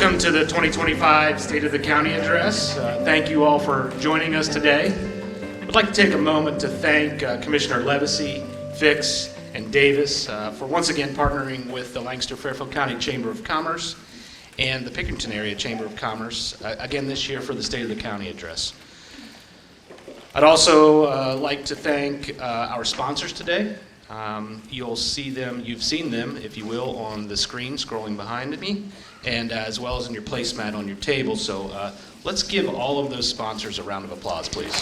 Welcome to the 2025 State of the County Address. Thank you all for joining us today. I'd like to take a moment to thank Commissioner Levesey, Fix, and Davis for once again partnering with the Lancaster-Fairfield County Chamber of Commerce and the Pickerington Area Chamber of Commerce again this year for the State of the County Address. I'd also like to thank our sponsors today. You'll see them, you've seen them, if you will, on the screen scrolling behind me, and as well as in your placemat on your table. So let's give all of those sponsors a round of applause, please.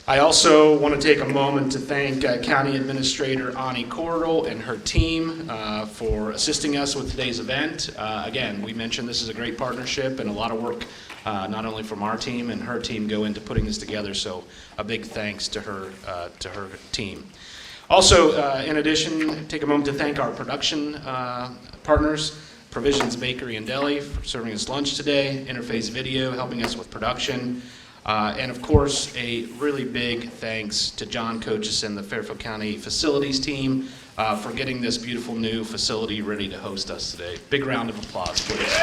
I also want to take a moment to thank County Administrator Ani Cordell and her team for assisting us with today's event. Again, we mentioned this is a great partnership and a lot of work not only from our team and her team go into putting this together, so a big thanks to her team. Also, in addition, take a moment to thank our production partners, Provisions Bakery and Deli, for serving us lunch today, Interface Video helping us with production, and of course, a really big thanks to John Cochison, the Fairfield County Facilities team, for getting this beautiful new facility ready to host us today. Big round of applause, please.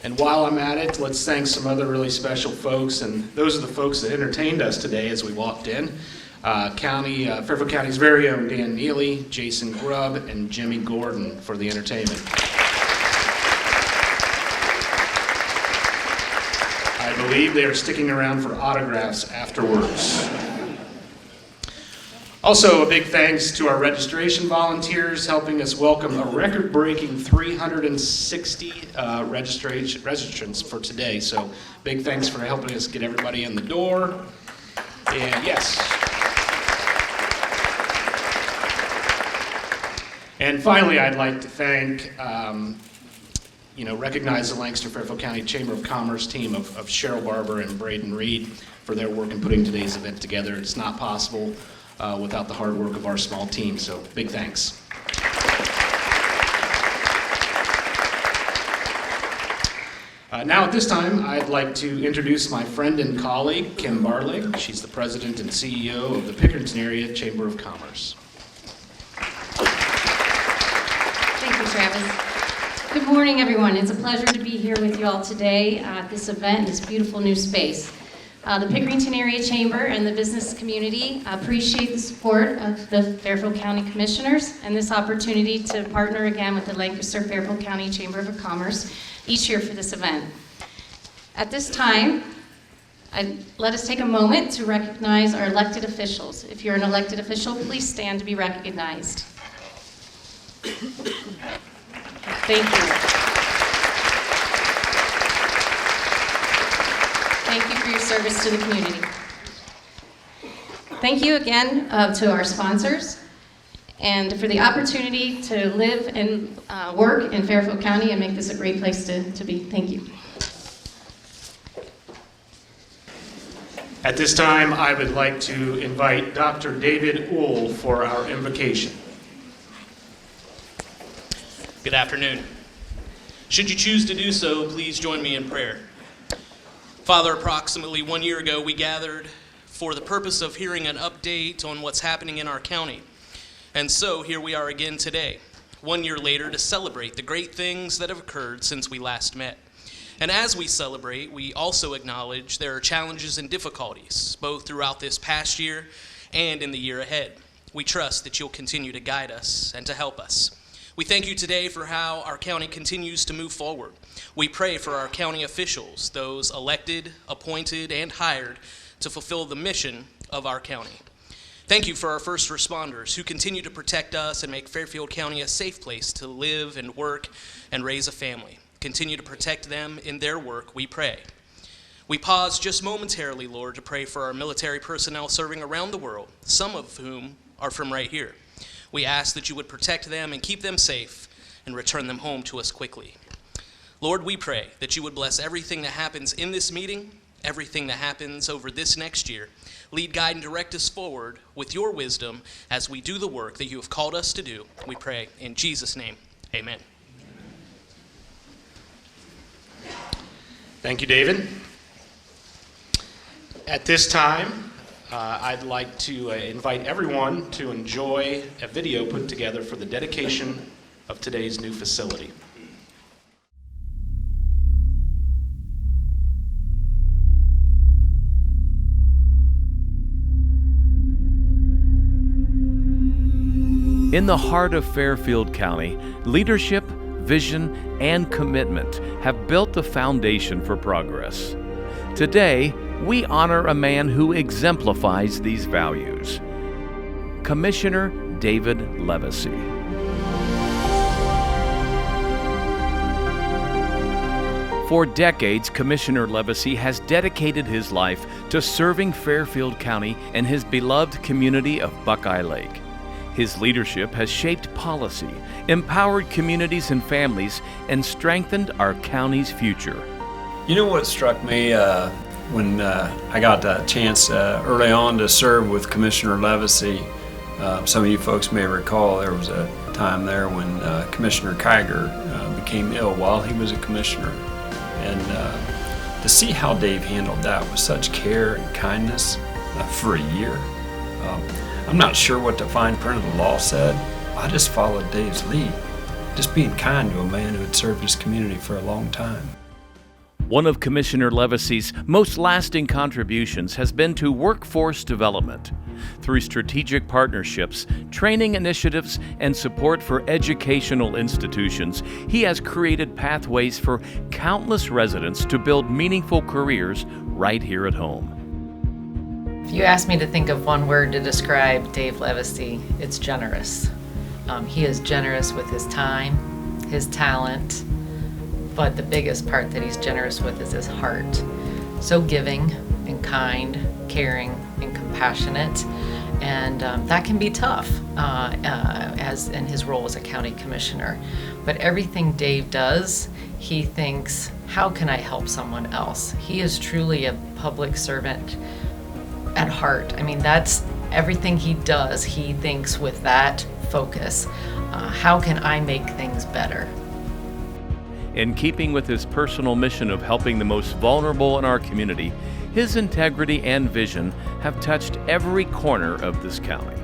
And while I'm at it, let's thank some other really special folks, and those are the folks that entertained us today as we walked in. Fairfield County's very own Dan Neely, Jason Grubb, and Jimmy Gordon for the entertainment. I believe they are sticking around for autographs afterwards. Also, a big thanks to our registration volunteers helping us welcome a record-breaking 360 registrants for today. So, big thanks for helping us get everybody in the door. And yes. And finally, I'd like to thank, recognize the Lancaster-Fairfield County Chamber of Commerce team of Cheryl Barber and Braden Reed for their work in putting today's event together. It's not possible without the hard work of our small team, so big thanks. Now at this time, I'd like to introduce my friend and colleague, Kim Barlig. She's the president and CEO of the Pickerington Area Chamber of Commerce. Thank you, Travis. Good morning, everyone. It's a pleasure to be here with you all today at this event in this beautiful new space. The Pickerington Area Chamber and the business community appreciate the support of the Fairfield County Commissioners and this opportunity to partner again with the Lancaster-Fairfield County Chamber of Commerce each year for this event. At this time, let us take a moment to recognize our elected officials. If you're an elected official, please stand to be recognized. Thank you. Thank you for your service to the community. Thank you again to our sponsors and for the opportunity to live and work in Fairfield County and make this a great place to be. Thank you. At this time, I would like to invite Dr. David Uhl for our invocation. Good afternoon. Should you choose to do so, please join me in prayer. Father, approximately 1 year ago, we gathered for the purpose of hearing an update on what's happening in our county. And so here we are again today, 1 year later, to celebrate the great things that have occurred since we last met. And as we celebrate, we also acknowledge there are challenges and difficulties, both throughout this past year and in the year ahead. We trust that you'll continue to guide us and to help us. We thank you today for how our county continues to move forward. We pray for our county officials, those elected, appointed, and hired to fulfill the mission of our county. Thank you for our first responders who continue to protect us and make Fairfield County a safe place to live and work and raise a family. Continue to protect them in their work, we pray. We pause just momentarily, Lord, to pray for our military personnel serving around the world, some of whom are from right here. We ask that you would protect them and keep them safe and return them home to us quickly. Lord, we pray that you would bless everything that happens in this meeting, everything that happens over this next year. Lead, guide, and direct us forward with your wisdom as we do the work that you have called us to do. We pray in Jesus' name, amen. Thank you, David. At this time, I'd like to invite everyone to enjoy a video put together for the dedication of today's new facility. In the heart of Fairfield County, leadership, vision, and commitment have built the foundation for progress. Today, we honor a man who exemplifies these values, Commissioner David Levesey. For decades, Commissioner Levesey has dedicated his life to serving Fairfield County and his beloved community of Buckeye Lake. His leadership has shaped policy, empowered communities and families, and strengthened our county's future. You know what struck me when I got a chance early on to serve with Commissioner Levesey? Some of you folks may recall there was a time there when Commissioner Kiger became ill while he was a commissioner. And to see how Dave handled that with such care and kindness for a year. I'm not sure what the fine print of the law said. I just followed Dave's lead, just being kind to a man who had served his community for a long time. One of Commissioner Levesey's most lasting contributions has been to workforce development. Through strategic partnerships, training initiatives, and support for educational institutions, he has created pathways for countless residents to build meaningful careers right here at home. If you ask me to think of one word to describe Dave Levesey, it's generous. He is generous with his time, his talent, but the biggest part that he's generous with is his heart. So giving and kind, caring and compassionate, and that can be tough as in his role as a county commissioner. But everything Dave does, he thinks, how can I help someone else? He is truly a public servant at heart. I mean, that's everything he does. He thinks with that focus, how can I make things better? In keeping with his personal mission of helping the most vulnerable in our community, his integrity and vision have touched every corner of this county.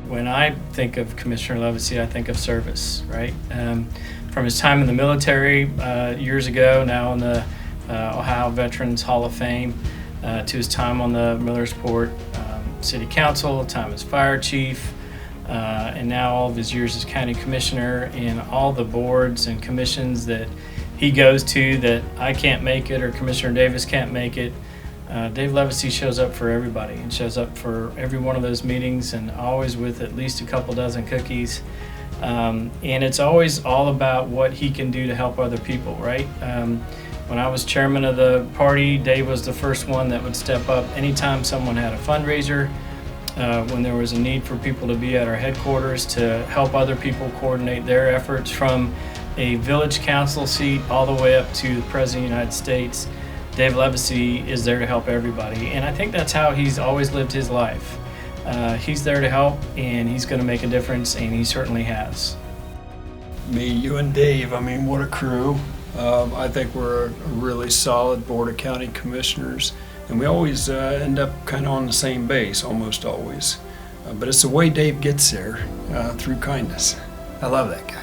When I think of Commissioner Levesey, I think of service, right? From his time in the military years ago, now in the Ohio Veterans Hall of Fame, to his time on the Millersport City Council, time as fire chief, and now all of his years as county commissioner, and all the boards and commissions that he goes to that I can't make it or Commissioner Davis can't make it. Dave Levesey shows up for everybody and shows up for every one of those meetings, and always with at least a couple dozen cookies. And it's always all about what he can do to help other people, right? When I was chairman of the party, Dave was the first one that would step up anytime someone had a fundraiser, when there was a need for people to be at our headquarters to help other people coordinate their efforts, from a village council seat all the way up to the President of the United States. Dave Levesey is there to help everybody, and I think that's how he's always lived his life. He's there to help, and he's going to make a difference, and he certainly has. Me, you, and Dave, I mean, what a crew. I think we're a really solid board of county commissioners, and we always end up kind of on the same base, almost always. But it's the way Dave gets there, through kindness. I love that guy.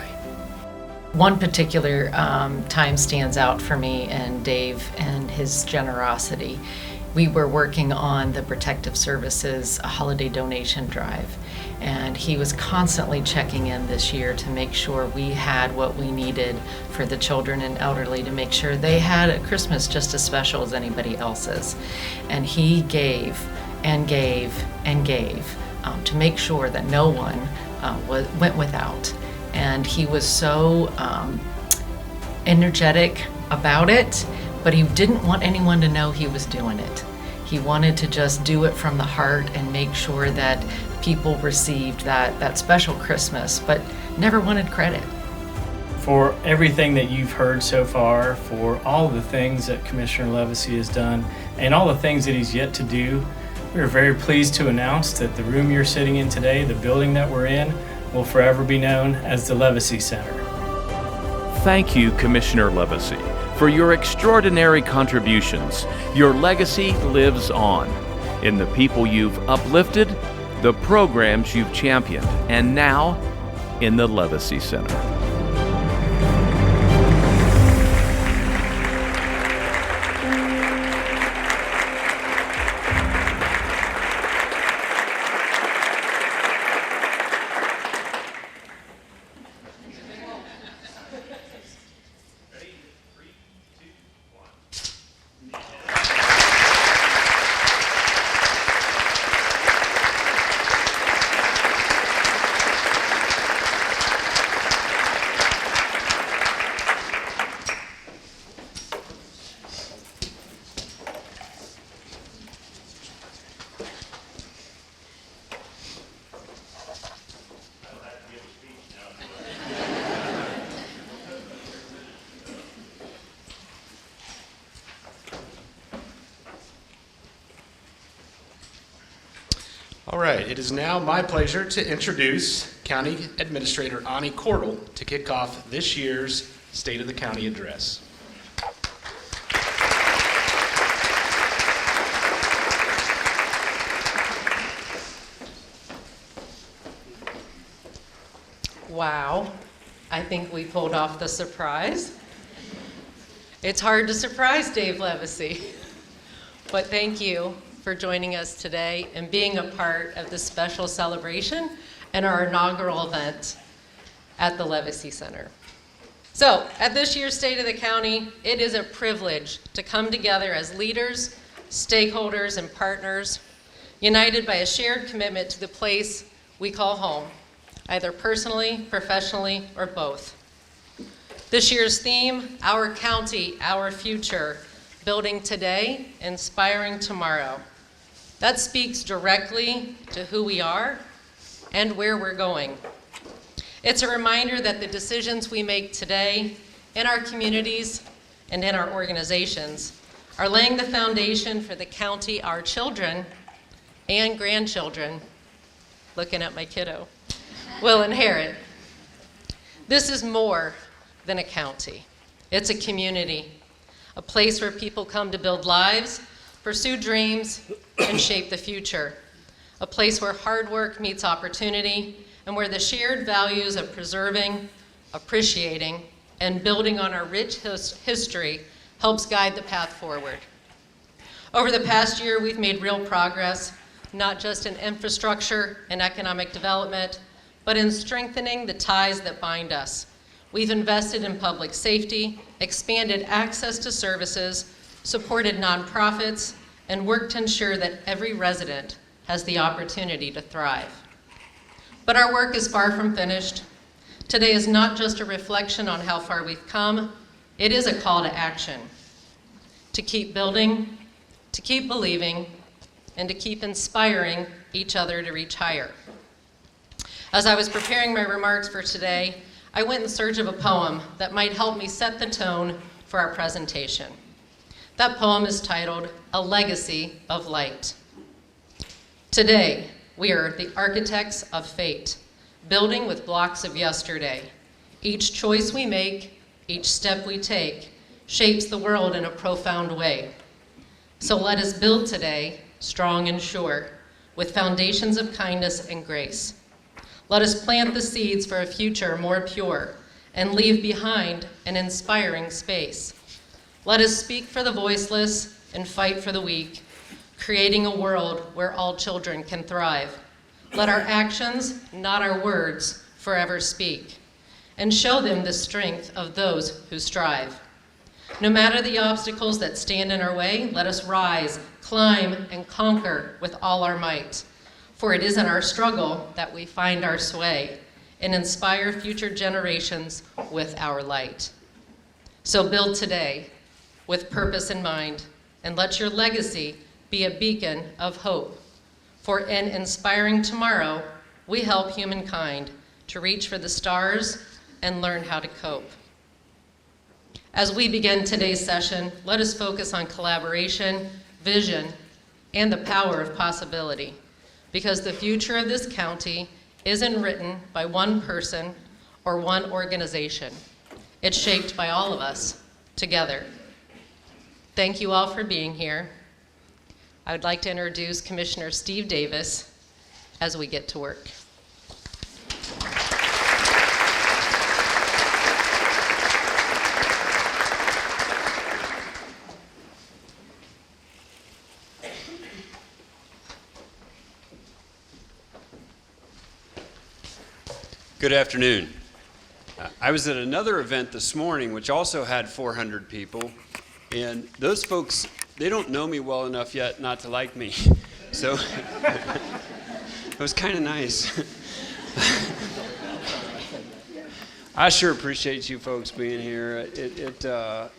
One particular time stands out for me and Dave and his generosity. We were working on the Protective Services holiday donation drive, and he was constantly checking in this year to make sure we had what we needed for the children and elderly, to make sure they had a Christmas just as special as anybody else's. And he gave and gave and gave to make sure that no one went without. And he was so energetic about it, but he didn't want anyone to know he was doing it. He wanted to just do it from the heart and make sure that people received that special Christmas, but never wanted credit. For everything that you've heard so far, for all the things that Commissioner Levesey has done, and all the things that he's yet to do, we are very pleased to announce that the room you're sitting in today, the building that we're in, will forever be known as the Levesey Center. Thank you, Commissioner Levesey, for your extraordinary contributions. Your legacy lives on in the people you've uplifted, the programs you've championed, and now in the Levacy Center. All right, it is now my pleasure to introduce County Administrator Ani Cordell to kick off this year's State of the County Address. Wow, I think we pulled off the surprise. It's hard to surprise Dave Levacy, but thank you for joining us today and being a part of this special celebration and our inaugural event at the Levacy Center. So, at this year's State of the County, it is a privilege to come together as leaders, stakeholders, and partners, united by a shared commitment to the place we call home, either personally, professionally, or both. This year's theme, Our County, Our Future, Building Today, Inspiring Tomorrow. That speaks directly to who we are and where we're going. It's a reminder that the decisions we make today in our communities and in our organizations are laying the foundation for the county our children and grandchildren, looking at my kiddo, will inherit. This is more than a county. It's a community, a place where people come to build lives, pursue dreams, and shape the future. A place where hard work meets opportunity and where the shared values of preserving, appreciating, and building on our rich history helps guide the path forward. Over the past year, we've made real progress, not just in infrastructure and economic development, but in strengthening the ties that bind us. We've invested in public safety, expanded access to services, supported nonprofits, and worked to ensure that every resident has the opportunity to thrive. But our work is far from finished. Today is not just a reflection on how far we've come, it is a call to action. To keep building, to keep believing, and to keep inspiring each other to reach higher. As I was preparing my remarks for today, I went in search of a poem that might help me set the tone for our presentation. That poem is titled, A Legacy of Light. Today, we are the architects of fate, building with blocks of yesterday. Each choice we make, each step we take, shapes the world in a profound way. So let us build today, strong and sure, with foundations of kindness and grace. Let us plant the seeds for a future more pure and leave behind an inspiring space. Let us speak for the voiceless and fight for the weak, creating a world where all children can thrive. Let our actions, not our words, forever speak, and show them the strength of those who strive. No matter the obstacles that stand in our way, let us rise, climb, and conquer with all our might. For it is in our struggle that we find our sway and inspire future generations with our light. So build today with purpose in mind, and let your legacy be a beacon of hope. For in inspiring tomorrow, we help humankind to reach for the stars and learn how to cope. As we begin today's session, let us focus on collaboration, vision, and the power of possibility, because the future of this county isn't written by one person or one organization. It's shaped by all of us, together. Thank you all for being here. I would like to introduce Commissioner Steve Davis as we get to work. Good afternoon. I was at another event this morning which also had 400 people, and those folks, they don't know me well enough yet not to like me. So it was kind of nice. I sure appreciate you folks being here. I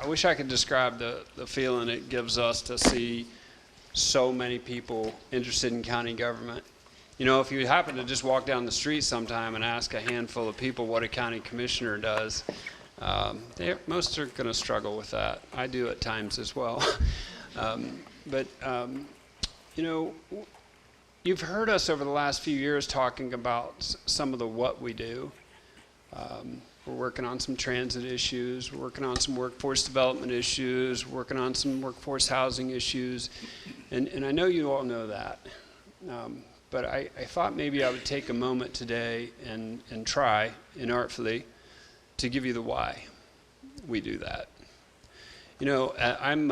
wish I could describe the feeling it gives us to see so many people interested in county government. You know, if you happen to just walk down the street sometime and ask a handful of people what a county commissioner does, most are going to struggle with that. I do at times as well. You know, you've heard us over the last few years talking about some of the what we do. We're working on some transit issues. We're working on some workforce development issues. We're working on some workforce housing issues. And I know you all know that. But I thought maybe I would take a moment today and try, inartfully, to give you the why we do that. You know, I'm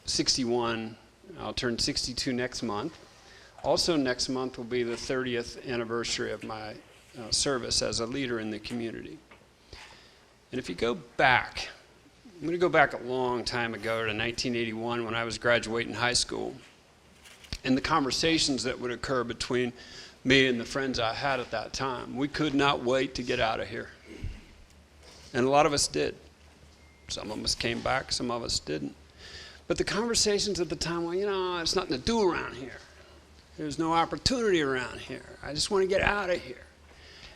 61. I'll turn 62 next month. Also next month will be the 30th anniversary of my service as a leader in the community. And if you go back, I'm going to go back a long time ago to 1981 when I was graduating high school. And the conversations that would occur between me and the friends I had at that time. We could not wait to get out of here. And a lot of us did. Some of us came back, some of us didn't. But the conversations at the time were, you know, there's nothing to do around here. There's no opportunity around here. I just want to get out of here.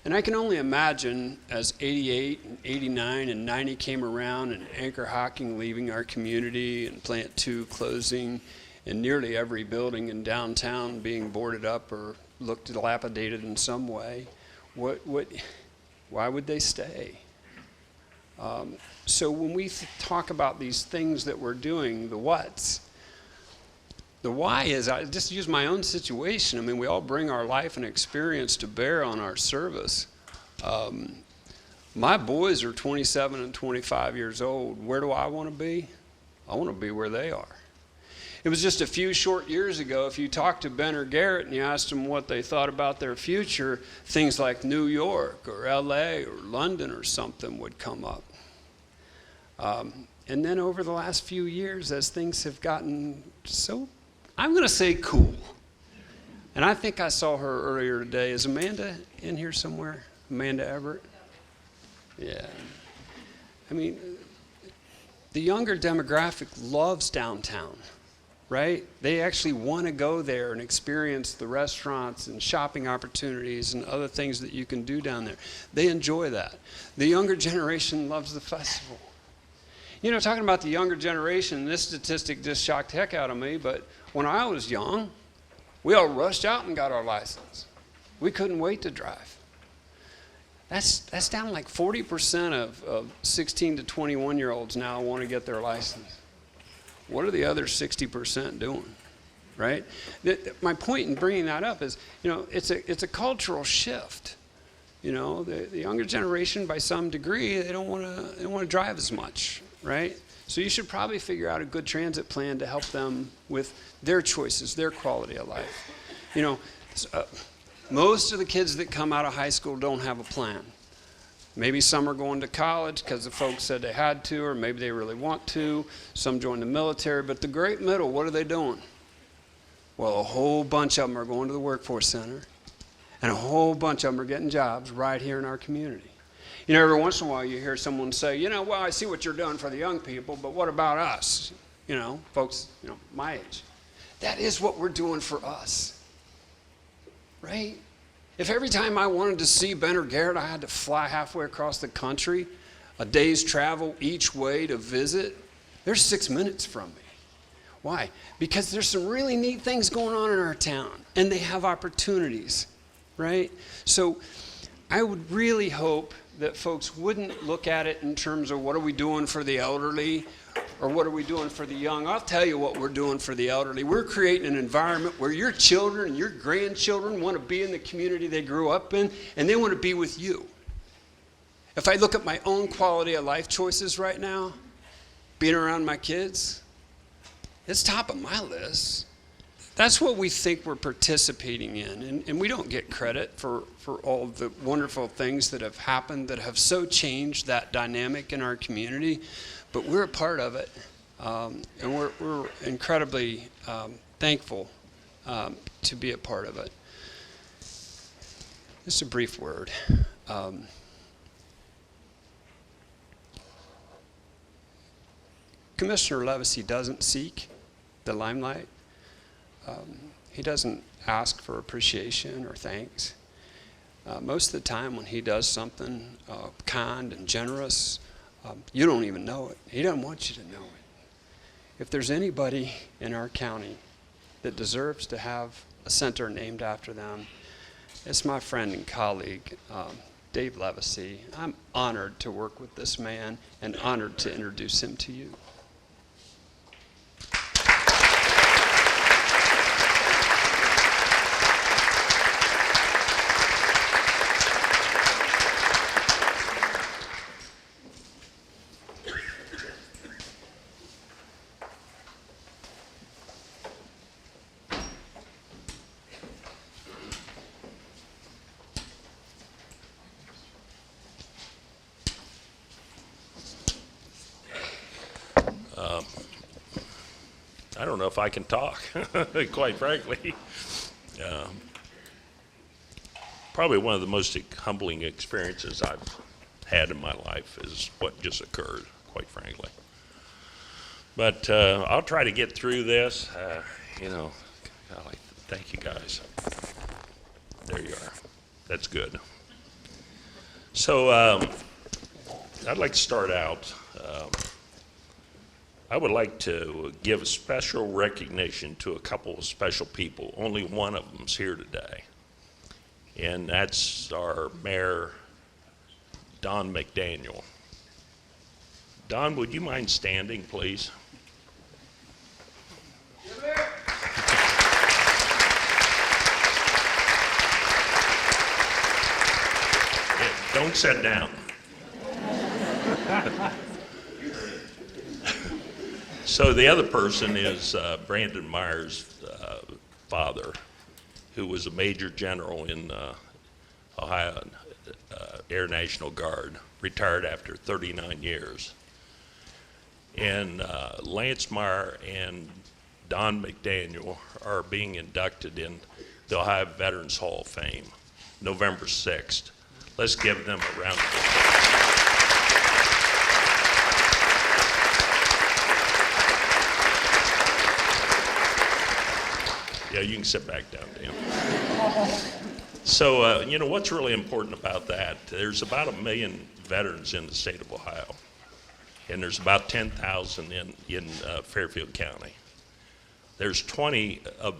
And I can only imagine as 88 and 89 and 90 came around and Anchor Hocking leaving our community and Plant 2 closing and nearly every building in downtown being boarded up or looked dilapidated in some way, why would they stay? So when we talk about these things that we're doing, the what's, the why is, I just use my own situation. I mean, we all bring our life and experience to bear on our service. My boys are 27 and 25 years old. Where do I want to be? I want to be where they are. It was just a few short years ago, if you talked to Ben or Garrett and you asked them what they thought about their future, things like New York or LA or London or something would come up. And then over the last few years, as things have gotten so, I'm going to say cool. And I think I saw her earlier today. Is Amanda in here somewhere? Amanda Everett? Yeah. I mean, the younger demographic loves downtown. Right? They actually want to go there and experience the restaurants and shopping opportunities and other things that you can do down there. They enjoy that. The younger generation loves the festival. You know, talking about the younger generation, this statistic just shocked the heck out of me, but when I was young, we all rushed out and got our license. We couldn't wait to drive. That's down like 40% of 16 to 21-year-olds now want to get their license. What are the other 60% doing, right? My point in bringing that up is, you know, it's a cultural shift. You know, the younger generation, by some degree, they don't want to drive as much, right? So you should probably figure out a good transit plan to help them with their choices, their quality of life. You know, most of the kids that come out of high school don't have a plan. Maybe some are going to college because the folks said they had to, or maybe they really want to. Some join the military, but the great middle, what are they doing? Well, a whole bunch of them are going to the workforce center, and a whole bunch of them are getting jobs right here in our community. You know, every once in a while you hear someone say, you know, well, I see what you're doing for the young people, but what about us? You know, folks, you know, my age. That is what we're doing for us, right? If every time I wanted to see Ben or Garrett, I had to fly halfway across the country, a day's travel each way to visit, they're 6 minutes from me. Why? Because there's some really neat things going on in our town, and they have opportunities, right? So I would really hope that folks wouldn't look at it in terms of what are we doing for the elderly or what are we doing for the young. I'll tell you what we're doing for the elderly. We're creating an environment where your children and your grandchildren want to be in the community they grew up in, and they want to be with you. If I look at my own quality of life choices right now, being around my kids, it's top of my list. That's what we think we're participating in, and we don't get credit for all the wonderful things that have happened that have so changed that dynamic in our community, but we're a part of it, and we're incredibly thankful to be a part of it. Just a brief word. Commissioner Levacy doesn't seek the limelight. He doesn't ask for appreciation or thanks. Most of the time when he does something kind and generous, you don't even know it. He doesn't want you to know it. If there's anybody in our county that deserves to have a center named after them, it's my friend and colleague, Dave Levacy. I'm honored to work with this man and honored to introduce him to you. I don't know if I can talk, quite frankly. Probably one of the most humbling experiences I've had in my life is what just occurred, quite frankly. But I'll try to get through this. Golly, thank you guys. There you are. That's good. So I'd like to start out. I would like to give special recognition to a couple of special people. Only one of them's here today, and that's our Mayor, Don McDaniel. Don, would you mind standing, please? Yeah, don't sit down. So the other person is Brandon Meyer's father, who was a major general in Ohio Air National Guard, retired after 39 years. And Lance Meyer and Don McDaniel are being inducted in the Ohio Veterans Hall of Fame, November 6th. Let's give them a round of applause. Yeah, you can sit back down, Dan. So, what's really important about that, there's about 1 million veterans in the state of Ohio, and there's about 10,000 in Fairfield County. There's 20 of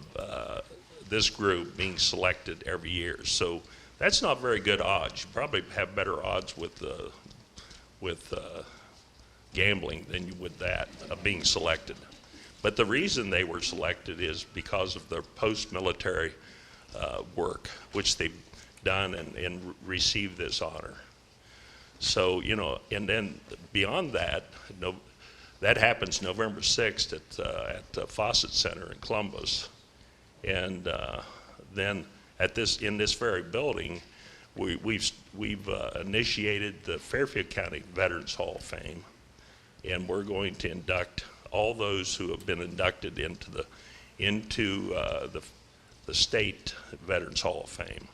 this group being selected every year, so that's not very good odds. You probably have better odds with gambling than you would that of being selected. But the reason they were selected is because of their post-military work, which they've done and received this honor. So, and then beyond that, that happens November 6th at Fawcett Center in Columbus. And then in this very building, we've initiated the Fairfield County Veterans Hall of Fame, and we're going to induct all those who have been inducted into the state Veterans Hall of Fame.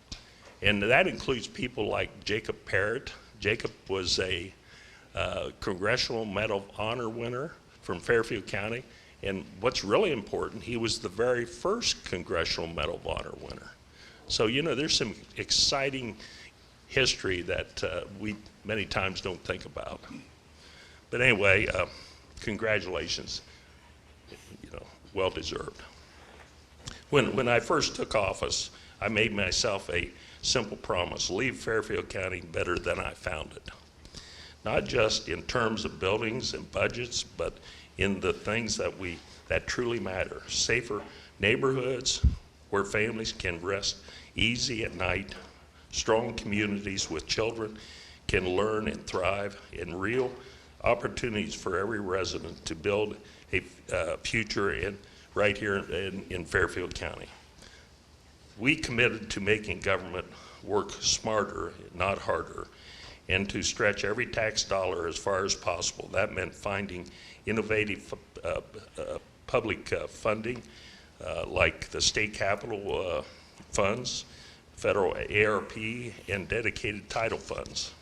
And that includes people like Jacob Parrott. Jacob was a Congressional Medal of Honor winner from Fairfield County. And what's really important, he was the very first Congressional Medal of Honor winner. So, there's some exciting history that we many times don't think about. But anyway, congratulations, well deserved. When I first took office, I made myself a simple promise: leave Fairfield County better than I found it. Not just in terms of buildings and budgets, but in the things that truly matter. Safer neighborhoods where families can rest easy at night, strong communities with children can learn and thrive, and real opportunities for every resident to build a future right here in Fairfield County. We committed to making government work smarter, not harder, and to stretch every tax dollar as far as possible. That meant finding innovative public funding, like the state capital funds, federal ARP, and dedicated title funds,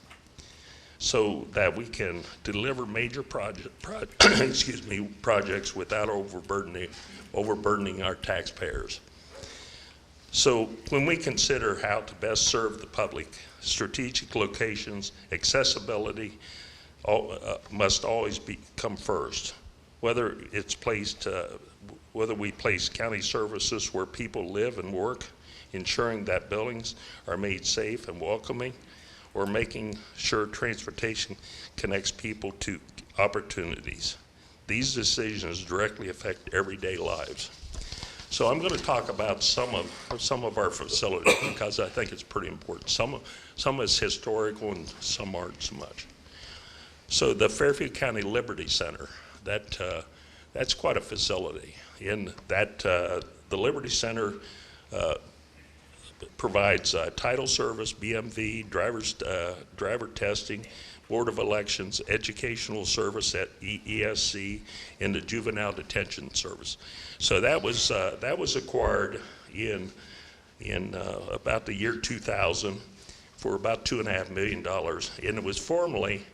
so that we can deliver major projects without overburdening our taxpayers. So when we consider how to best serve the public, strategic locations, accessibility must always come first. Whether we place county services where people live and work, ensuring that buildings are made safe and welcoming, or making sure transportation connects people to opportunities. These decisions directly affect everyday lives. So I'm going to talk about some of our facilities because I think it's pretty important. Some is historical and some aren't so much. So the Fairfield County Liberty Center, that's quite a facility. In that, the Liberty Center provides title service, BMV, driver testing, Board of Elections, educational service at ESC, and the juvenile detention service. So that was acquired in about the year 2000 for about $2.5 million, and it was formerly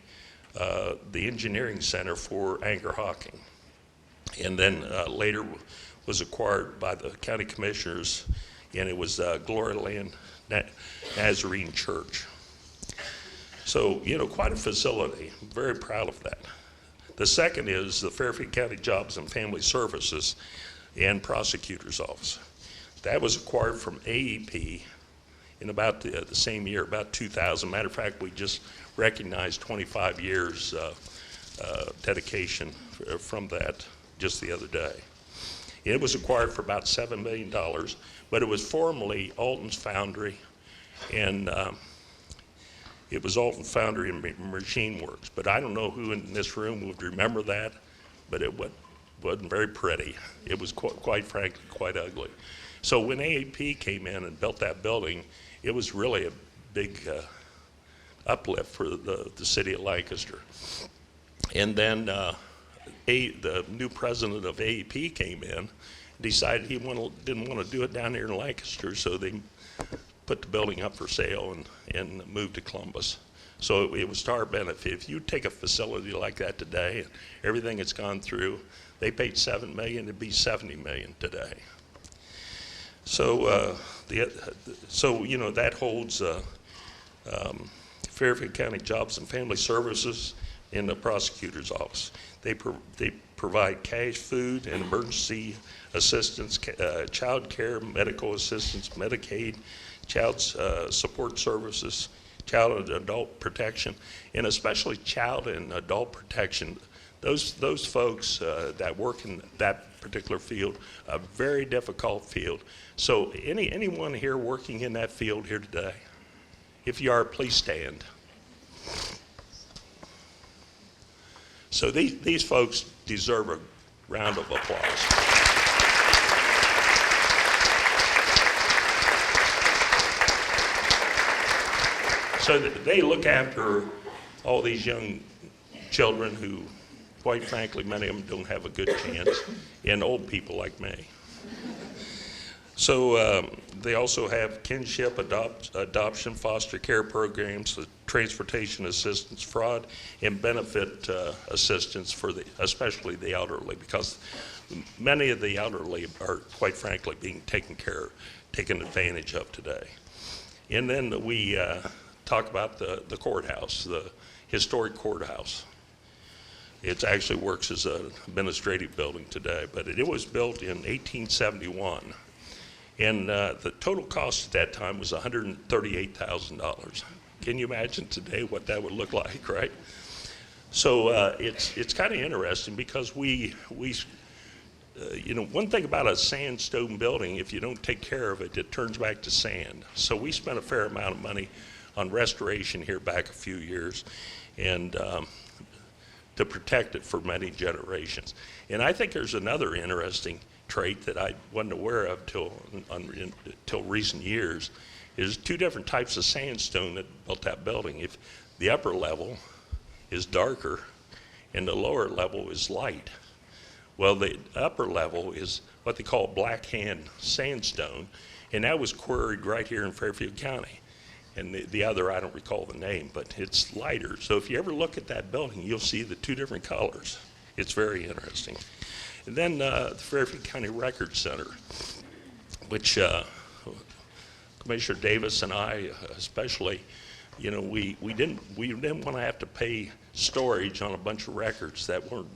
the engineering center for Anchor Hawking, and then later was acquired by the county commissioners, and it was Glory Land Nazarene Church. So, quite a facility. I'm very proud of that. The second is the Fairfield County Jobs and Family Services and Prosecutor's Office. That was acquired from AEP in about the same year, about 2000. Matter of fact, we just recognized 25 years dedication from that just the other day. It was acquired for about $7 million, but it was formerly Alton's Foundry, and it was Alton Foundry and Machine Works. But I don't know who in this room would remember that, but it wasn't very pretty. It was quite frankly quite ugly. So when AAP came in and built that building, it was really a big uplift for the city of Lancaster. And then the new president of AAP came in, decided he didn't want to do it down here in Lancaster, so they put the building up for sale and moved to Columbus. So it was to our benefit. If you take a facility like that today, everything it's gone through, they paid $7 million, it'd be $70 million today. So that holds Fairfield County Jobs and Family Services in the prosecutor's office. They provide cash, food, and emergency assistance, child care, medical assistance, Medicaid, child support services, child and adult protection, and especially child and adult protection. Those folks that work in that particular field, a very difficult field. So anyone here working in that field here today? If you are, please stand. So these folks deserve a round of applause. So they look after all these young children who, quite frankly, many of them don't have a good chance, and old people like me. So they also have kinship, adoption, foster care programs, transportation assistance, fraud, and benefit assistance for especially the elderly, because many of the elderly are, quite frankly, being taken advantage of today. And then we talk about the courthouse, the historic courthouse. It actually works as an administrative building today, but it was built in 1871. And the total cost at that time was $138,000. Can you imagine today what that would look like, right? So it's kind of interesting because we one thing about a sandstone building, if you don't take care of it, it turns back to sand. So we spent a fair amount of money on restoration here back a few years, and to protect it for many generations. And I think there's another interesting trait that I wasn't aware of till recent years, is two different types of sandstone that built that building. If the upper level is darker and the lower level is light. Well, the upper level is what they call blackhand sandstone, and that was quarried right here in Fairfield County. And the other, I don't recall the name, but it's lighter. So if you ever look at that building, you'll see the two different colors. It's very interesting. And then the Fairfield County Record Center, which Commissioner Davis and I especially, we didn't want to have to pay storage on a bunch of records that weren't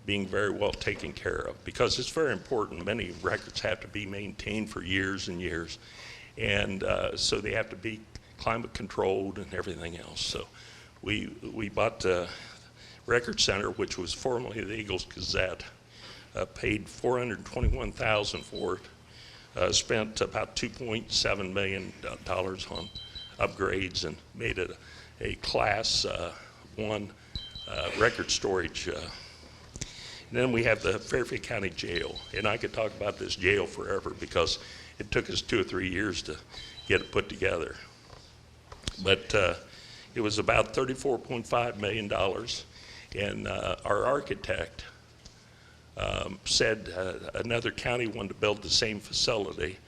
being very well taken care of, because it's very important. Many records have to be maintained for years and years, and so they have to be climate controlled and everything else. So we bought the Record Center, which was formerly the Eagles Gazette, paid $421,000 for it, spent about $2.7 million on upgrades, and made it a class 1 record storage. And then we have the Fairfield County Jail, and I could talk about this jail forever because it took us 2 or 3 years to get it put together. But it was about $34.5 million, and our architect said another county wanted to build the same facility,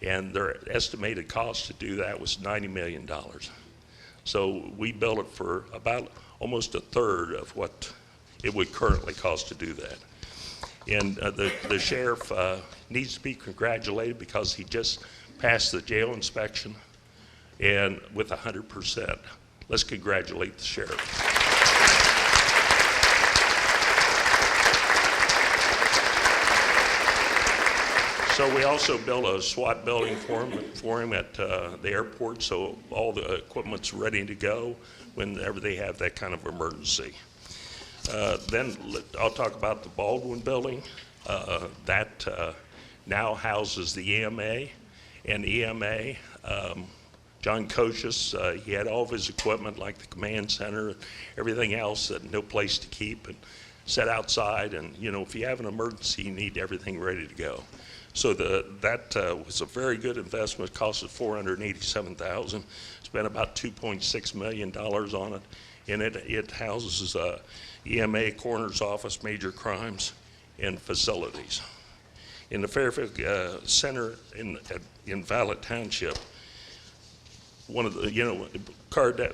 and their estimated cost to do that was $90 million. So we built it for about almost a third of what it would currently cost to do that. And the sheriff needs to be congratulated because he just passed the jail inspection, and with 100%. Let's congratulate the sheriff. So we also built a SWAT building for him at the airport, so all the equipment's ready to go whenever they have that kind of emergency. Then I'll talk about the Baldwin building. That now houses the EMA, and EMA, John Kocius, he had all of his equipment like the command center, everything else, that no place to keep, and set outside, and if you have an emergency, you need everything ready to go. So that was a very good investment. It cost us $487,000. Spent about $2.6 million on it, and it houses EMA, coroner's office, major crimes, and facilities. In the Fairfield Center in Valley Township, one of the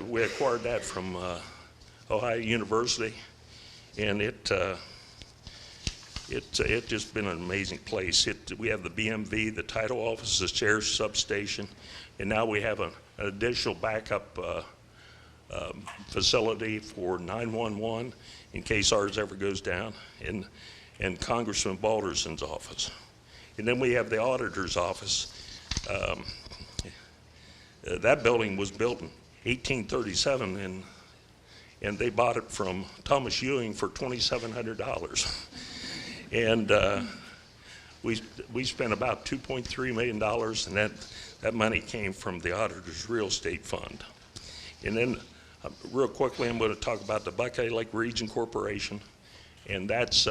we acquired that from Ohio University, and it's just been an amazing place. We have the BMV, the title office, the sheriff's substation, and now we have an additional backup facility for 911 in case ours ever goes down, and Congressman Balderson's office. And then we have the auditor's office. That building was built in 1837, and they bought it from Thomas Ewing for $2,700. And we spent about $2.3 million, and that money came from the auditor's real estate fund. And then real quickly, I'm going to talk about the Buckeye Lake Region Corporation, and that's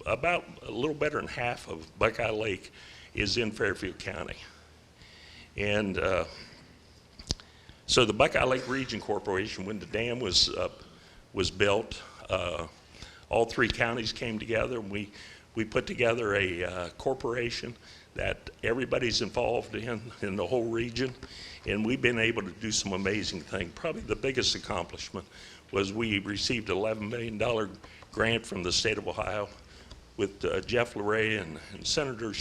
about a little better than half of Buckeye Lake is in Fairfield County. And so the Buckeye Lake Region Corporation, when the dam was built, all 3 counties came together, and we put together a corporation that everybody's involved in the whole region, and we've been able to do some amazing things. Probably the biggest accomplishment was we received an $11 million grant from the state of Ohio with Jeff LaRae and Senator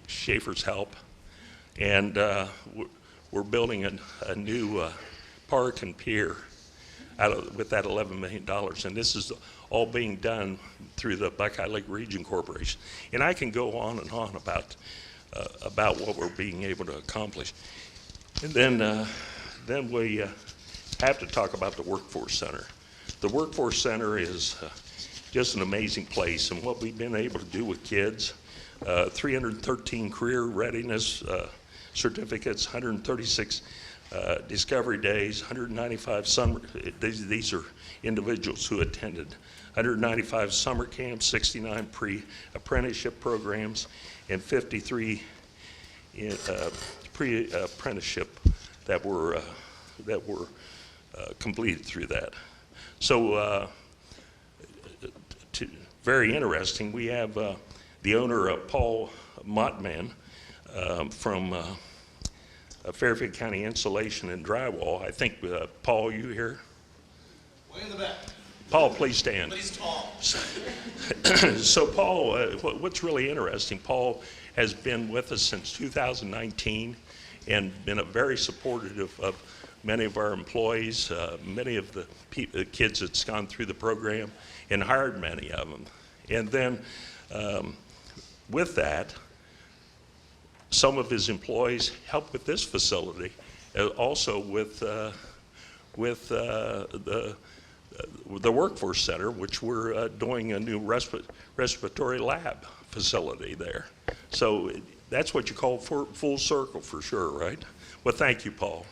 Schaefer's help, and we're building a new park and pier with that $11 million, and this is all being done through the Buckeye Lake Region Corporation. And I can go on and on about about what we're being able to accomplish. And then we have to talk about the Workforce Center. The Workforce Center is just an amazing place, and what we've been able to do with kids, 313 career readiness certificates, 136 discovery days, 195 summer, these are individuals who attended, 195 summer camps, 69 pre-apprenticeship programs, and 53 pre-apprenticeship that were completed through that. So very interesting, we have the owner, Paul Mottman, from Fairfield County Insulation and Drywall. I think, Paul, you here? Way in the back. Paul, please stand. But he's tall. So Paul, what's really interesting, Paul has been with us since 2019 and been very supportive of many of our employees, many of the kids that's gone through the program, and hired many of them. And then with that, some of his employees help with this facility, also with the Workforce Center, which we're doing a new respiratory lab facility there. So that's what you call full circle for sure, right? Well, thank you, Paul.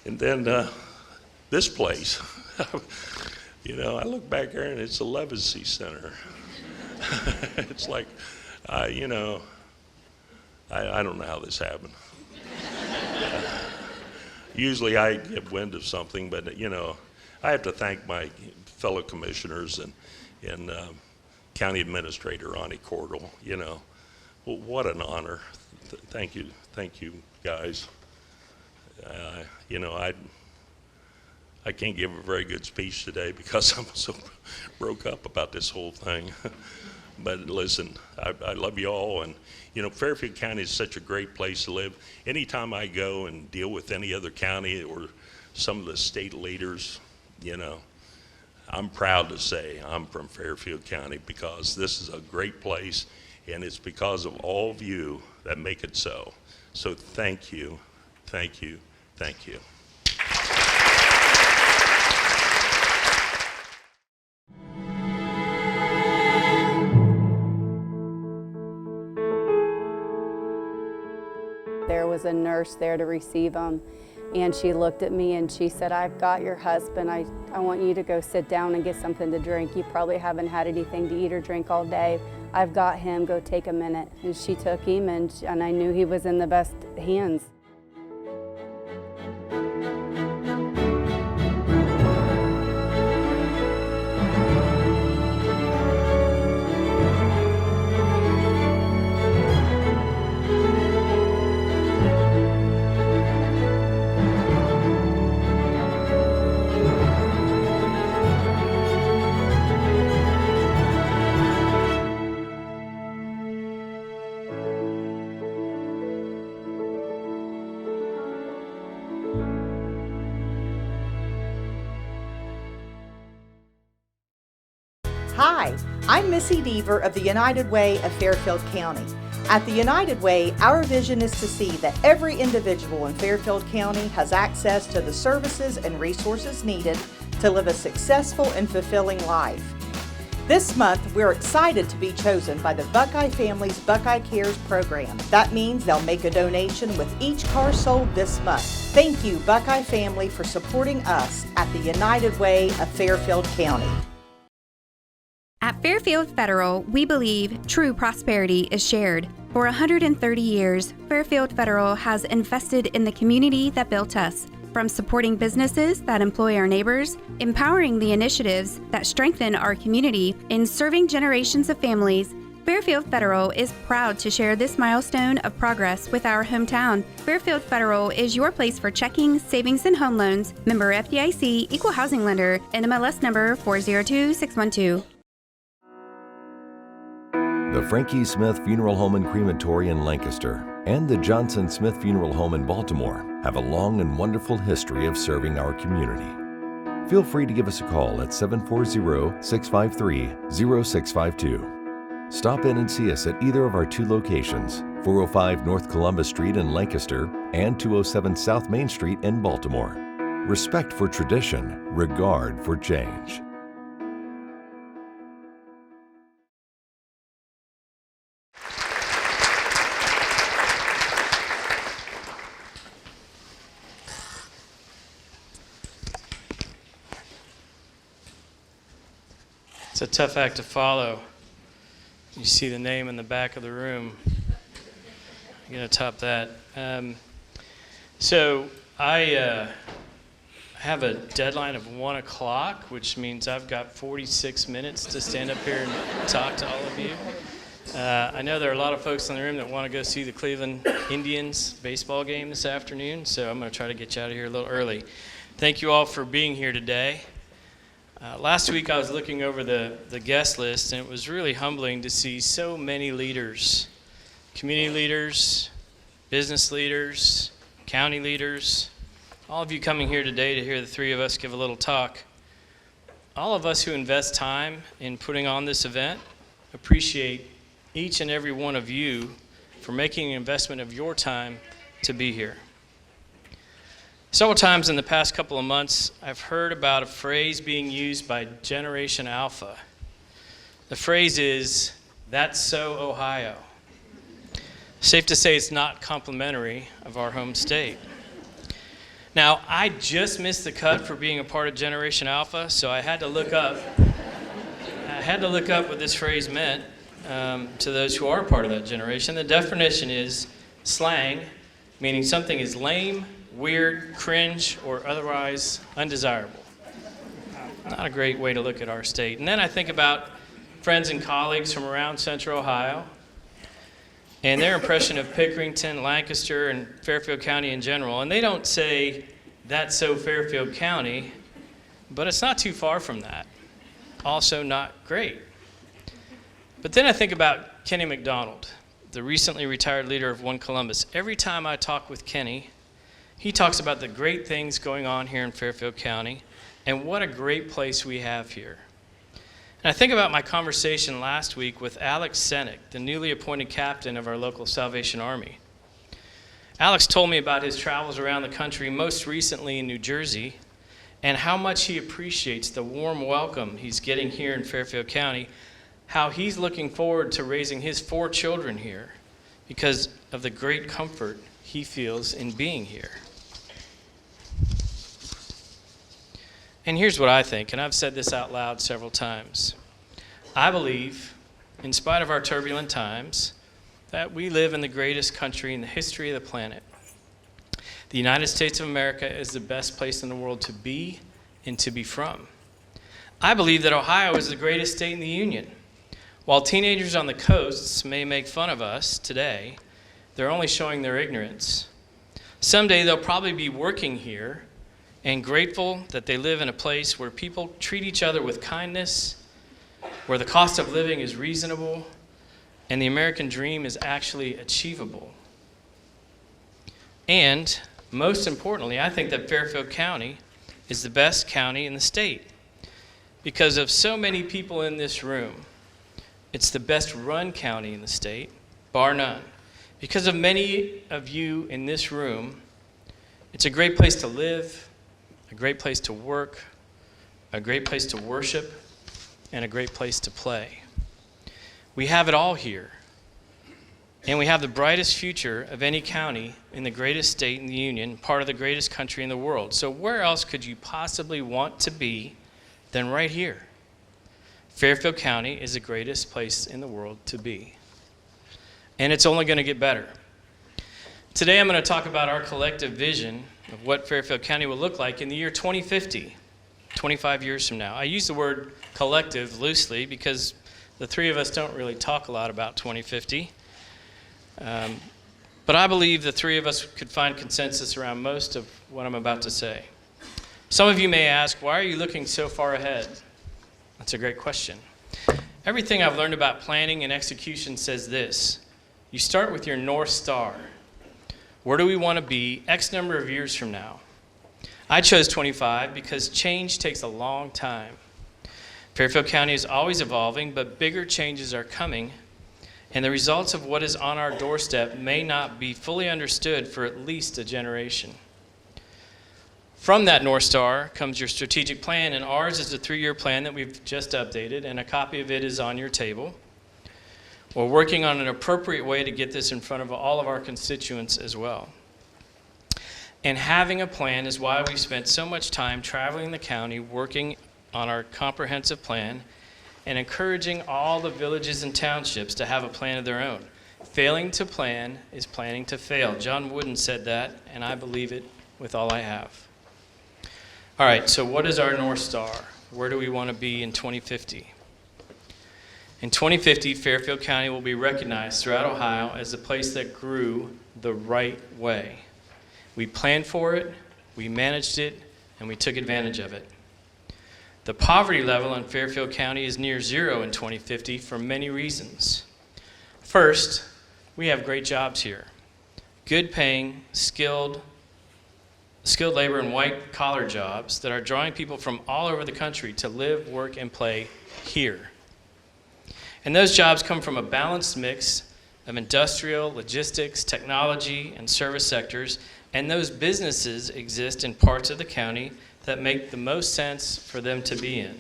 And then this place, you know, I look back there and it's a Levacy Center. It's like, you know, I don't know how this happened. Usually I get wind of something, but you know, I have to thank my fellow commissioners and County Administrator Ani Cordell. You know, well, what an honor. Thank you guys. You know, I can't give a very good speech today because I'm so broke up about this whole thing. But listen, I love you all, and you know, Fairfield County is such a great place to live. Anytime I go and deal with any other county or some of the state leaders, you know, I'm proud to say I'm from Fairfield County because this is a great place, and it's because of all of you that make it so. So thank you, thank you, thank you. There was a nurse there to receive him, and she looked at me and she said, "I've got your husband. I want you to go sit down and get something to drink. You probably haven't had anything to eat or drink all day. I've got him. Go take a minute." And she took him, and I knew he was in the best hands. Hi, I'm Missy Deaver of the United Way of Fairfield County. At the United Way, our vision is to see that every individual in Fairfield County has access to the services and resources needed to live a successful and fulfilling life. This month, we're excited to be chosen by the Buckeye Family's Buckeye Cares program. That means they'll make a donation with each car sold this month. Thank you, Buckeye Family, for supporting us at the United Way of Fairfield County. At Fairfield Federal, we believe true prosperity is shared. For 130 years, Fairfield Federal has invested in the community that built us. From supporting businesses that employ our neighbors, empowering the initiatives that strengthen our community, and serving generations of families, Fairfield Federal is proud to share this milestone of progress with our hometown. Fairfield Federal is your place for checking, savings, and home loans. Member FDIC, Equal Housing Lender, NMLS number 402612. The Frankie Smith Funeral Home and Crematory in Lancaster and the Johnson Smith Funeral Home in Baltimore have a long and wonderful history of serving our community. Feel free to give us a call at 740-653-0652. Stop in and see us at either of our two locations, 405 North Columbus Street in Lancaster and 207 South Main Street in Baltimore. Respect for tradition, regard for change. It's a tough act to follow. You see the name in the back of the room. I'm going to top that. So I have a deadline of 1 o'clock, which means I've got 46 minutes to stand up here and talk to all of you. I know there are a lot of folks in the room that want to go see the Cleveland Indians baseball game this afternoon, so I'm going to try to get you out of here a little early. Thank you all for being here today. Last week I was looking over the guest list, and it was really humbling to see so many leaders, community leaders, business leaders, county leaders, all of you coming here today to hear the three of us give a little talk. All of us who invest time in putting on this event appreciate each and every one of you for making an investment of your time to be here. Several times in the past couple of months, I've heard about a phrase being used by Generation Alpha. The phrase is, "That's so Ohio." Safe to say it's not complimentary of our home state. Now, I just missed the cut for being a part of Generation Alpha, so I had to look up what this phrase meant to those who are part of that generation. The definition is slang, meaning something is lame, weird, cringe, or otherwise undesirable. Not a great way to look at our state. And then I think about friends and colleagues from around Central Ohio and their impression of Pickerington, Lancaster, and Fairfield County in general. And they don't say, "That's so Fairfield County," but it's not too far from that. Also not great. But then I think about Kenny McDonald, the recently retired leader of One Columbus. Every time I talk with Kenny, he talks about the great things going on here in Fairfield County and what a great place we have here. And I think about my conversation last week with Alex Senick, the newly appointed captain of our local Salvation Army. Alex told me about his travels around the country, most recently in New Jersey, and how much he appreciates the warm welcome he's getting here in Fairfield County, how he's looking forward to raising his 4 children here because of the great comfort he feels in being here. And here's what I think, and I've said this out loud several times. I believe, in spite of our turbulent times, that we live in the greatest country in the history of the planet. The United States of America is the best place in the world to be and to be from. I believe that Ohio is the greatest state in the Union. While teenagers on the coasts may make fun of us today, they're only showing their ignorance. Someday they'll probably be working here and grateful that they live in a place where people treat each other with kindness, where the cost of living is reasonable, and the American dream is actually achievable. And most importantly, I think that Fairfield County is the best county in the state. Because of so many people in this room, it's the best run county in the state, bar none. Because of many of you in this room, it's a great place to live, a great place to work, a great place to worship, and a great place to play. We have it all here. And we have the brightest future of any county in the greatest state in the Union, part of the greatest country in the world. So where else could you possibly want to be than right here? Fairfield County is the greatest place in the world to be. And it's only going to get better. Today I'm going to talk about our collective vision of what Fairfield County will look like in the year 2050, 25 years from now. I use the word collective loosely because the three of us don't really talk a lot about 2050. But I believe the three of us could find consensus around most of what I'm about to say. Some of you may ask, why are you looking so far ahead? That's a great question. Everything I've learned about planning and execution says this. You start with your North Star. Where do we want to be X number of years from now? I chose 25 because change takes a long time. Fairfield County is always evolving, but bigger changes are coming, and the results of what is on our doorstep may not be fully understood for at least a generation. From that North Star comes your strategic plan, and ours is a 3-year plan that we've just updated, and a copy of it is on your table. We're working on an appropriate way to get this in front of all of our constituents as well. And having a plan is why we've spent so much time traveling the county, working on our comprehensive plan, and encouraging all the villages and townships to have a plan of their own. Failing to plan is planning to fail. John Wooden said that, and I believe it with all I have. All right, so what is our North Star? Where do we want to be in 2050? In 2050, Fairfield County will be recognized throughout Ohio as the place that grew the right way. We planned for it, we managed it, and we took advantage of it. The poverty level in Fairfield County is near zero in 2050 for many reasons. First, we have great jobs here. Good paying, skilled labor and white-collar jobs that are drawing people from all over the country to live, work, and play here. And those jobs come from a balanced mix of industrial, logistics, technology, and service sectors, and those businesses exist in parts of the county that make the most sense for them to be in.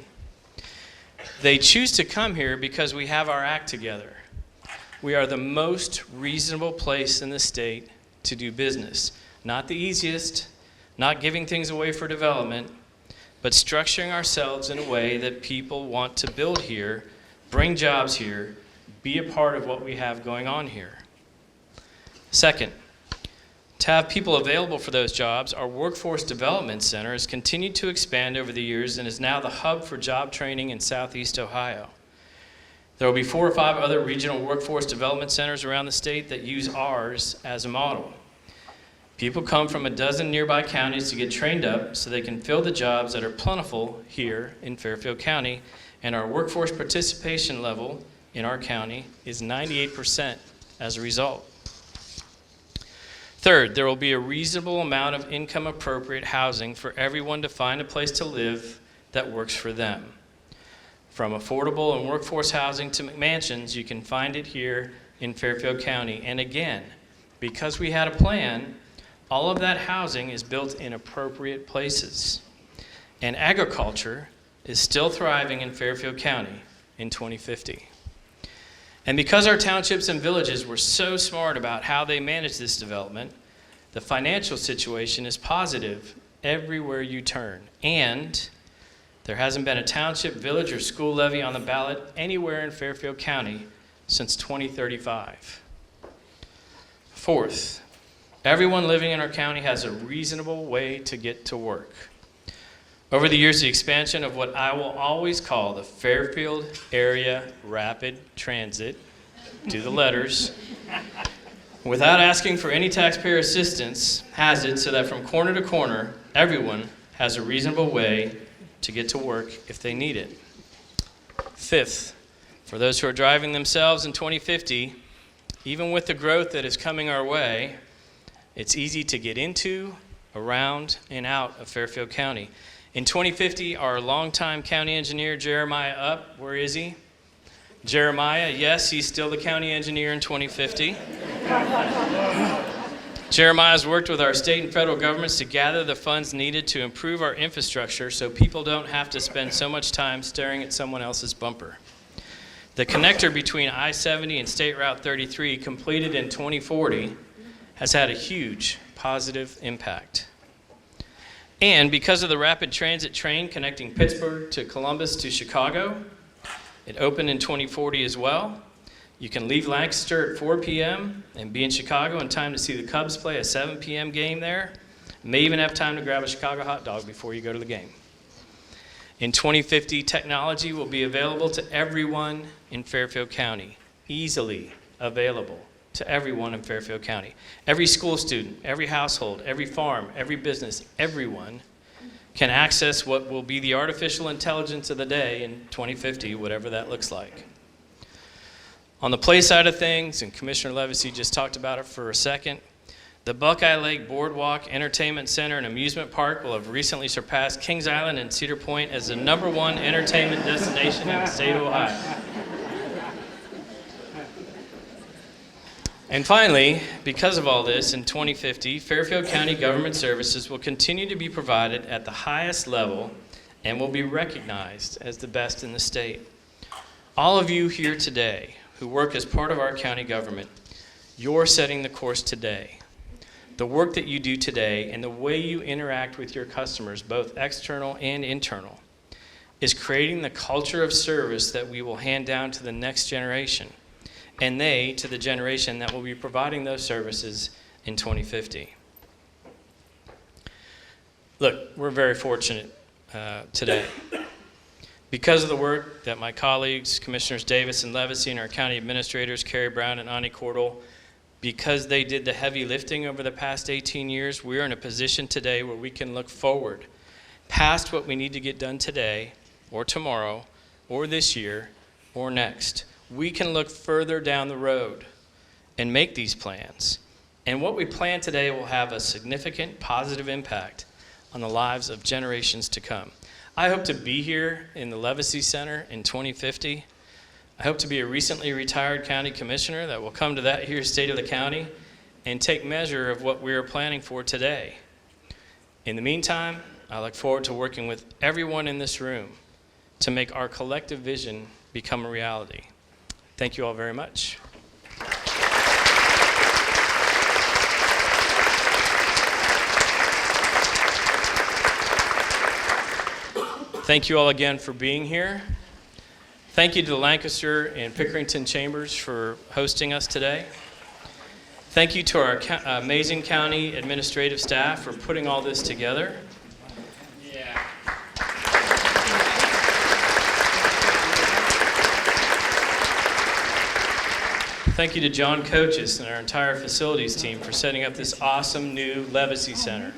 They choose to come here because we have our act together. We are the most reasonable place in the state to do business. Not the easiest, not giving things away for development, but structuring ourselves in a way that people want to build here, bring jobs here, be a part of what we have going on here. Second, to have people available for those jobs, our Workforce Development Center has continued to expand over the years and is now the hub for job training in Southeast Ohio. There will be 4 or 5 other regional workforce development centers around the state that use ours as a model. People come from a dozen nearby counties to get trained up so they can fill the jobs that are plentiful here in Fairfield County, and our workforce participation level in our county is 98% as a result. Third, there will be a reasonable amount of income-appropriate housing for everyone to find a place to live that works for them. From affordable and workforce housing to McMansions, you can find it here in Fairfield County. And again, because we had a plan, all of that housing is built in appropriate places. And agriculture is still thriving in Fairfield County in 2050. And because our townships and villages were so smart about how they manage this development, the financial situation is positive everywhere you turn. And there hasn't been a township, village, or school levy on the ballot anywhere in Fairfield County since 2035. Fourth, everyone living in our county has a reasonable way to get to work. Over the years, the expansion of what I will always call the Fairfield Area Rapid Transit, do the letters, without asking for any taxpayer assistance, has it so that from corner to corner, everyone has a reasonable way to get to work if they need it. Fifth, for those who are driving themselves in 2050, even with the growth that is coming our way, it's easy to get into, around, and out of Fairfield County. In 2050, our longtime county engineer, Jeremiah where is he? Jeremiah, yes, he's still the county engineer in 2050. Jeremiah's worked with our state and federal governments to gather the funds needed to improve our infrastructure so people don't have to spend so much time staring at someone else's bumper. The connector between I-70 and State Route 33, completed in 2040, has had a huge positive impact. And because of the rapid transit train connecting Pittsburgh to Columbus to Chicago, it opened in 2040 as well. You can leave Lancaster at 4 p.m. and be in Chicago in time to see the Cubs play a 7 p.m. game there. May even have time to grab a Chicago hot dog before you go to the game. In 2050, technology will be available to everyone in Fairfield County, easily available to everyone in Fairfield County. Every school student, every household, every farm, every business, everyone can access what will be the artificial intelligence of the day in 2050, whatever that looks like. On the play side of things, and Commissioner Levesey just talked about it for a second, The Buckeye Lake Boardwalk Entertainment Center and Amusement Park will have recently surpassed Kings Island and Cedar Point as the #1 entertainment destination in the state of Ohio. And finally, because of all this, in 2050, Fairfield County Government Services will continue to be provided at the highest level and will be recognized as the best in the state. All of you here today who work as part of our county government, you're setting the course today. The work that you do today and the way you interact with your customers, both external and internal, is creating the culture of service that we will hand down to the next generation, and they to the generation that will be providing those services in 2050. Look, we're very fortunate today. Because of the work that my colleagues, Commissioners Davis and Levesey, and our county administrators, Carrie Brown and Ani Cordell, because they did the heavy lifting over the past 18 years, we're in a position today where we can look forward past what we need to get done today or tomorrow or this year or next. We can look further down the road and make these plans. And what we plan today will have a significant positive impact on the lives of generations to come. I hope to be here in the Levesey Center in 2050. I hope to be a recently retired county commissioner that will come to that here state of the county and take measure of what we are planning for today. In the meantime, I look forward to working with everyone in this room to make our collective vision become a reality. Thank you all very much. Thank you all again for being here. Thank you to the Lancaster and Pickerington Chambers for hosting us today. Thank you to our amazing county administrative staff for putting all this together. Thank you to John Coaches and our entire facilities team for setting up this awesome new Levesey Center.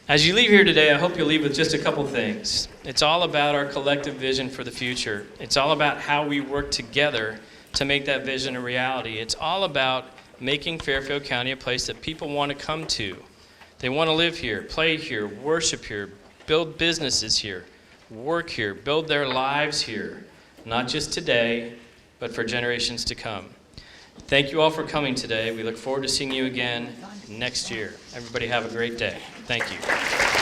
As you leave here today, I hope you'll leave with just a couple things. It's all about our collective vision for the future. It's all about how we work together to make that vision a reality. It's all about making Fairfield County a place that people want to come to. They want to live here, play here, worship here, build businesses here, work here, build their lives here, not just today, but for generations to come. Thank you all for coming today. We look forward to seeing you again next year. Everybody have a great day. Thank you.